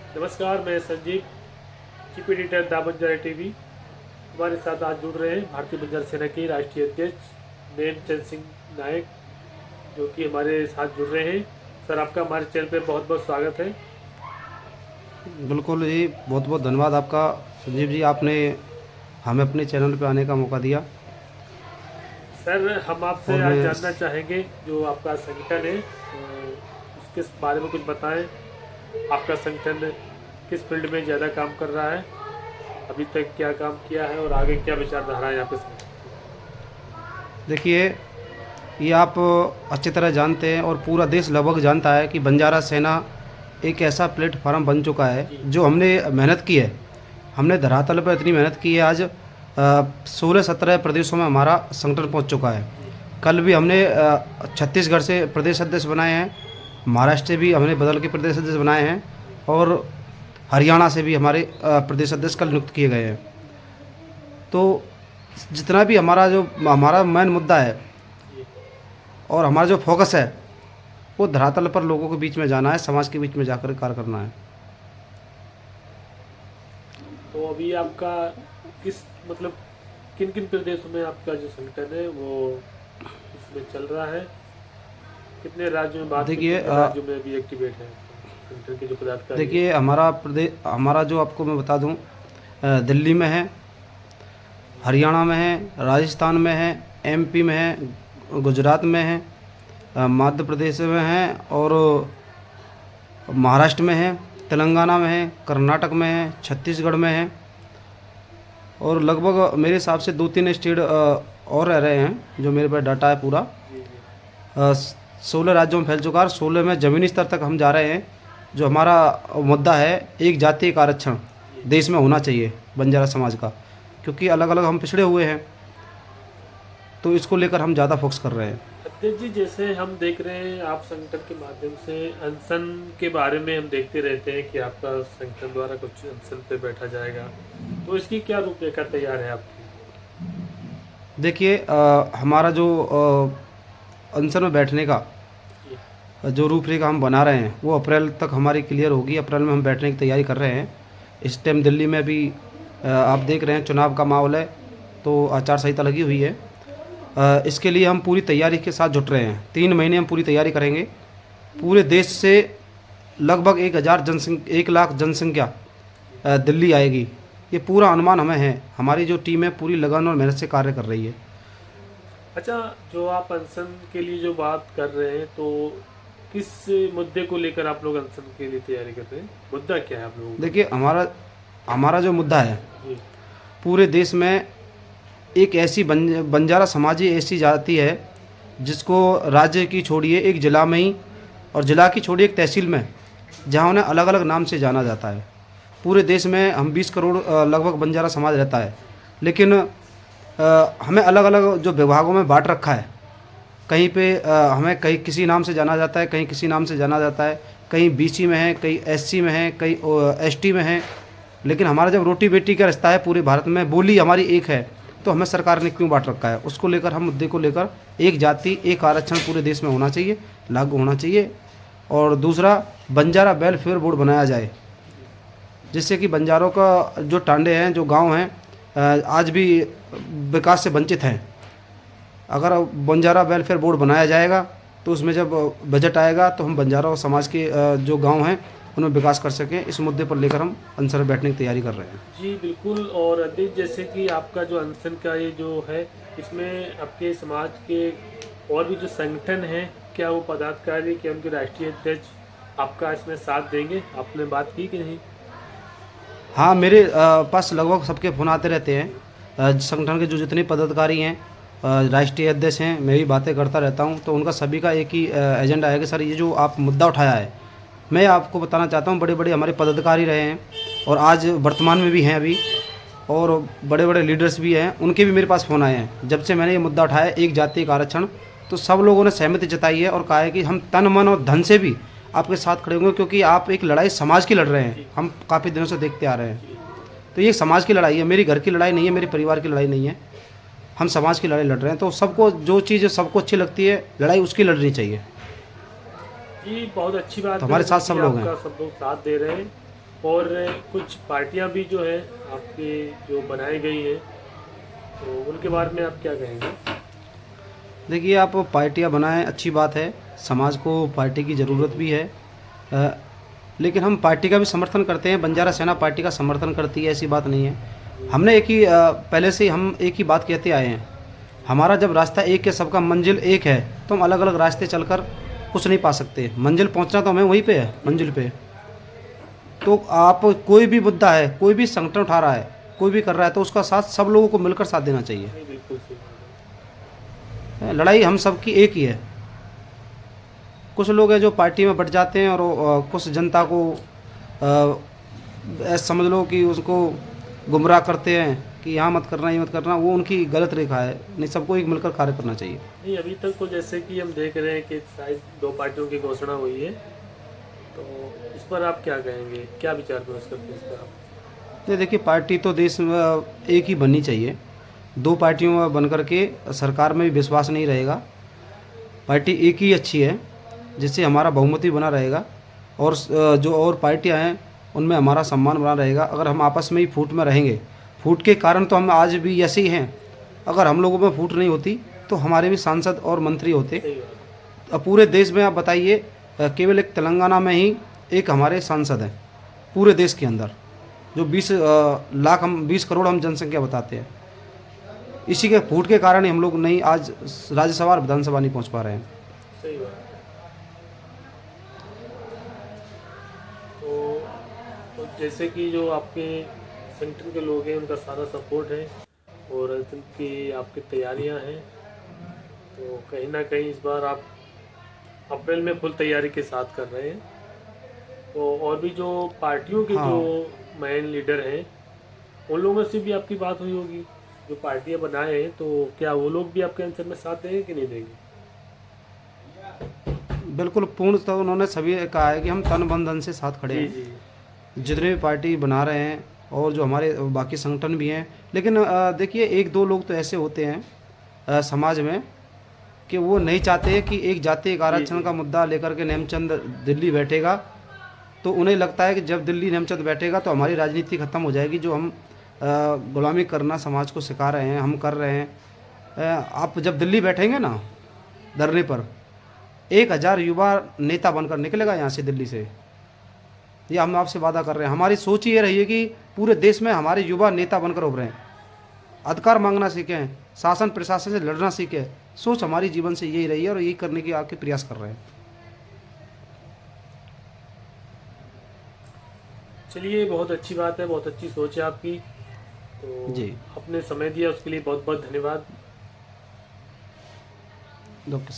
नमस्कार, मैं Sanjeev, chief editor the Banjara TV. हमारे साथ आज जुड़ रहे हैं भारतीय बंजारा सेना के राष्ट्रीय अध्यक्ष नेमचंद सिंह नायक, जो कि हमारे साथ जुड़ रहे हैं। सर, आपका हमारे चैनल पे बहुत बहुत स्वागत है। बिल्कुल जी, बहुत बहुत धन्यवाद आपका संजीव जी, आपने हमें अपने चैनल पे आने का मौका दिया। सर, हम आपसे और आज मैं जानना चाहेंगे जो आपका संगठन है, उसके बारे में कुछ बताएं। आपका संगठन किस फील्ड में ज़्यादा काम कर रहा है, अभी तक क्या काम किया है और आगे क्या विचारधारा है यहाँ पे संगठन देखिए, ये आप अच्छी तरह जानते हैं और पूरा देश लगभग जानता है कि बंजारा सेना एक ऐसा प्लेटफार्म बन चुका है की? जो हमने मेहनत की है। हमने धरातल पर इतनी मेहनत की है, आज 16-17 प्रदेशों में हमारा संगठन पहुंच चुका है। जी कल भी हमने छत्तीसगढ़ से प्रदेश अध्यक्ष बनाए हैं, महाराष्ट्र से भी हमने बदल के प्रदेश अध्यक्ष बनाए हैं, जी और हरियाणा से भी हमारे प्रदेश अध्यक्ष कल नियुक्त किए गए हैं। तो जितना भी हमारा मेन मुद्दा है जी। और हमारा जो फोकस है, वो धरातल पर लोगों के बीच में जाना है, समाज के बीच में जाकर कार्य करना है। तो अभी आपका किस मतलब किन किन प्रदेशों में आपका जो संगठन है वो इसमें चल रहा है? कितने राज्यों में बात हुई, देखिए कितने राज्यों में अभी एक्टिवेट है आपका संगठन के जो पदाधिकारी है? देखिए, हमारा जो आपको मैं बता दूं, दिल्ली में है, हरियाणा में है, राजस्थान में है, एमपी में है, गुजरात में है, मध्य प्रदेश में है, और महाराष्ट्र में है, तेलंगाना में है, कर्नाटक में है, छत्तीसगढ़ में है, और लगभग मेरे हिसाब से 2-3 स्टेट और रह रहे हैं जो मेरे पास डाटा है पूरा। जी जी 16 राज्यों में फैल चुका है, 16 में ज़मीनी स्तर तक हम जा रहे हैं। जो हमारा मुद्दा है, एक जाति एक आरक्षण जी। देश में होना चाहिए बंजारा समाज का, क्योंकि अलग अलग हम पिछड़े हुए हैं, तो इसको लेकर हम ज़्यादा फोकस कर रहे हैं। अध्यक्ष जी, जैसे हम देख रहे हैं आप संगठन के माध्यम से अनशन के बारे में हम देखते रहते हैं कि आपका संगठन द्वारा कुछ अनशन पे बैठा जाएगा, तो इसकी क्या रूपरेखा तैयार है आपकी? देखिए, हमारा जो अनशन में बैठने का जी जो रूपरेखा हम बना रहे हैं, वो अप्रैल तक हमारी क्लियर होगी। अप्रैल में हम बैठने की तैयारी कर रहे हैं। इस टाइम दिल्ली में भी आप देख रहे हैं चुनाव का माहौल है, तो आचार संहिता लगी हुई है। इसके लिए हम पूरी तैयारी के साथ जुट रहे हैं। 3 महीने हम पूरी तैयारी करेंगे। पूरे देश से लगभग 1 लाख जनसंख्या दिल्ली आएगी, ये पूरा अनुमान हमें है। हमारी जो टीम है पूरी लगन और मेहनत से कार्य कर रही है। अच्छा, जो आप अनशन के लिए जो बात कर रहे हैं, तो किस मुद्दे को लेकर आप लोग अनशन के लिए तैयारी कर रहे हैं? मुद्दा क्या है आप लोगों का? देखिए, हमारा हमारा जो मुद्दा है, जी पूरे देश में एक ऐसी बंजारा समाज ही ऐसी जाति है जिसको राज्य की छोड़िए एक ज़िला में ही, और ज़िला की छोड़िए एक तहसील में, जहाँ उन्हें अलग अलग नाम से जाना जाता है। पूरे देश में हम 20 करोड़ लगभग बंजारा समाज रहता है, लेकिन हमें अलग अलग जो विभागों में बांट रखा है। कहीं पे हमें कहीं किसी नाम से जाना जाता है, कहीं किसी नाम से जाना जाता है, कहीं बीसी में है, कहीं एससी में है, कहीं एसटी में है। लेकिन हमारा जब रोटी बेटी का रिश्ता है, पूरे भारत में बोली हमारी एक है, तो हमें सरकार ने क्यों बांट रखा है? उसको लेकर, हम मुद्दे को लेकर, एक जाति एक आरक्षण पूरे देश में होना चाहिए, लागू होना चाहिए। और दूसरा, बंजारा वेलफेयर बोर्ड बनाया जाए, जिससे कि बंजारों का जो टांडे हैं, जो गांव हैं, आज भी विकास से वंचित हैं। अगर बंजारा वेलफेयर बोर्ड बनाया जाएगा, तो उसमें जब बजट आएगा, तो हम बंजारा समाज के जो गांव हैं उनमें विकास कर सकें। इस मुद्दे पर लेकर हम अनशन में बैठने की तैयारी कर रहे हैं। जी बिल्कुल। और अध्यक्ष, जैसे कि आपका जो अनशन का ये जो है, इसमें आपके समाज के और भी जो संगठन हैं, क्या वो पदाधिकारी, क्या उनके राष्ट्रीय अध्यक्ष आपका इसमें साथ देंगे? आपने बात की कि नहीं? हाँ, मेरे पास लगभग सबके फ़ोन आते रहते हैं। संगठन के जो जितने पदाधिकारी हैं, राष्ट्रीय अध्यक्ष हैं, मैं भी बातें करता रहता हूँ, तो उनका सभी का एक ही एजेंडा है कि सर, ये जो आप मुद्दा उठाया है, मैं आपको बताना चाहता हूँ, बड़े बड़े हमारे पदाधिकारी रहे हैं और आज वर्तमान में भी हैं अभी, और बड़े बड़े लीडर्स भी हैं, उनके भी मेरे पास फ़ोन आए हैं। जब से मैंने ये मुद्दा उठाया, एक जाति एक आरक्षण, तो सब लोगों ने सहमति जताई है और कहा है कि हम तन मन और धन से भी आपके साथ खड़े होंगे, क्योंकि आप एक लड़ाई समाज की लड़ रहे हैं। हम काफ़ी दिनों से देखते आ रहे हैं। तो ये समाज की लड़ाई है, मेरी घर की लड़ाई नहीं है, मेरे परिवार की लड़ाई नहीं है। हम समाज की लड़ाई लड़ रहे हैं, तो सबको जो चीज़ सबको अच्छी लगती है, लड़ाई उसकी लड़नी चाहिए। जी, बहुत अच्छी बात तो है हमारे साथ कि सब लोग हैं। आपका सब लोग साथ दे रहे हैं। और कुछ पार्टियां भी जो है आपके जो बनाई गई हैं, तो उनके बारे में आप क्या कहेंगे? देखिए, आप पार्टियां बनाएं, अच्छी बात है, समाज को पार्टी की ज़रूरत भी है। अ, लेकिन हम पार्टी का भी समर्थन करते हैं, बंजारा सेना पार्टी का समर्थन करती है, ऐसी बात नहीं है। जी हमने एक ही पहले से ही हम एक ही बात कहते आए हैं, हमारा जब रास्ता एक है, सबका मंजिल एक है, तो हम अलग अलग रास्ते चलकर कुछ नहीं पा सकते। मंजिल पहुंचना तो हमें वहीं पे है, मंजिल पे। तो आप कोई भी मुद्दा है, कोई भी संगठन उठा रहा है, कोई भी कर रहा है, तो उसका साथ सब लोगों को मिलकर साथ देना चाहिए। नहीं, बिल्कुल सही बात लड़ाई हम सबकी एक ही है। कुछ लोग हैं जो पार्टी में बट जाते हैं और कुछ जनता को ऐसा समझ लो कि उसको गुमराह करते हैं कि यहाँ मत करना, ये मत करना, वो उनकी गलत रेखा है। नहीं, सबको एक मिलकर कार्य करना चाहिए। नहीं, अभी तक तो जैसे कि हम देख रहे हैं कि शायद 2 पार्टियों की घोषणा हुई है, तो इस पर आप क्या कहेंगे? क्या विचार विमर्श करते हैं इस पर आप? ये देखिए, पार्टी तो देश में एक ही बननी चाहिए। दो पार्टियों में बन करके सरकार में भी विश्वास नहीं रहेगा। पार्टी एक ही अच्छी है, जिससे हमारा बहुमत बना रहेगा और जो और पार्टियां हैं उनमें हमारा सम्मान बना रहेगा। अगर हम आपस में ही फूट में रहेंगे, फूट के कारण तो हम आज भी ऐसे ही हैं। अगर हम लोगों में फूट नहीं होती तो हमारे भी सांसद और मंत्री होते। सही बात अब पूरे देश में आप बताइए, केवल एक तेलंगाना में ही एक हमारे सांसद हैं पूरे देश के अंदर, जो 20 करोड़ हम जनसंख्या बताते हैं। इसी के फूट के कारण ही हम लोग नहीं आज राज्यसभा और विधानसभा नहीं पहुंच पा रहे हैं। है, सही बात है। तो तो जैसे कि जो आपके संगठन के लोग हैं उनका सारा सपोर्ट है और इलेक्शन की आपकी तैयारियां हैं, तो कहीं ना कहीं इस बार आप अप्रैल में फुल तैयारी के साथ कर रहे हैं। तो और भी जो पार्टियों के जो हाँ, मेन लीडर हैं उन लोगों से भी आपकी बात हुई होगी, जो पार्टियां बनाए हैं, तो क्या वो लोग भी आपके अंचल में साथ देंगे कि नहीं देंगे? बिल्कुल पूर्ण तो उन्होंने सभी कहा है कि हम तन मन धन से साथ खड़े जी हैं, जी। जितने भी पार्टी बना रहे हैं और जो हमारे बाकी संगठन भी हैं। लेकिन देखिए, एक दो लोग तो ऐसे होते हैं समाज में कि वो नहीं चाहते कि एक जाति एक जी आरक्षण जी। का मुद्दा लेकर के नेमचंद दिल्ली बैठेगा। तो उन्हें लगता है कि जब दिल्ली नेमचंद बैठेगा तो हमारी राजनीति खत्म हो जाएगी। जो हम गुलामी करना समाज को सिखा रहे हैं, हम कर रहे हैं। आप जब दिल्ली बैठेंगे ना धरने पर, 1000 युवा नेता बनकर निकलेगा यहाँ से, दिल्ली से। ये हम आपसे वादा कर रहे हैं। हमारी सोच ये रही है कि पूरे देश में हमारे युवा नेता बनकर उभरें, अधिकार मांगना सीखें, शासन प्रशासन से लड़ना सीखें। सोच हमारी जीवन से यही रही है और यही करने की आपके प्रयास कर रहे हैं। चलिए, बहुत अच्छी बात है, बहुत अच्छी सोच है आपकी। तो जी, आपने समय दिया उसके लिए बहुत बहुत धन्यवाद। डॉक्टर साहब।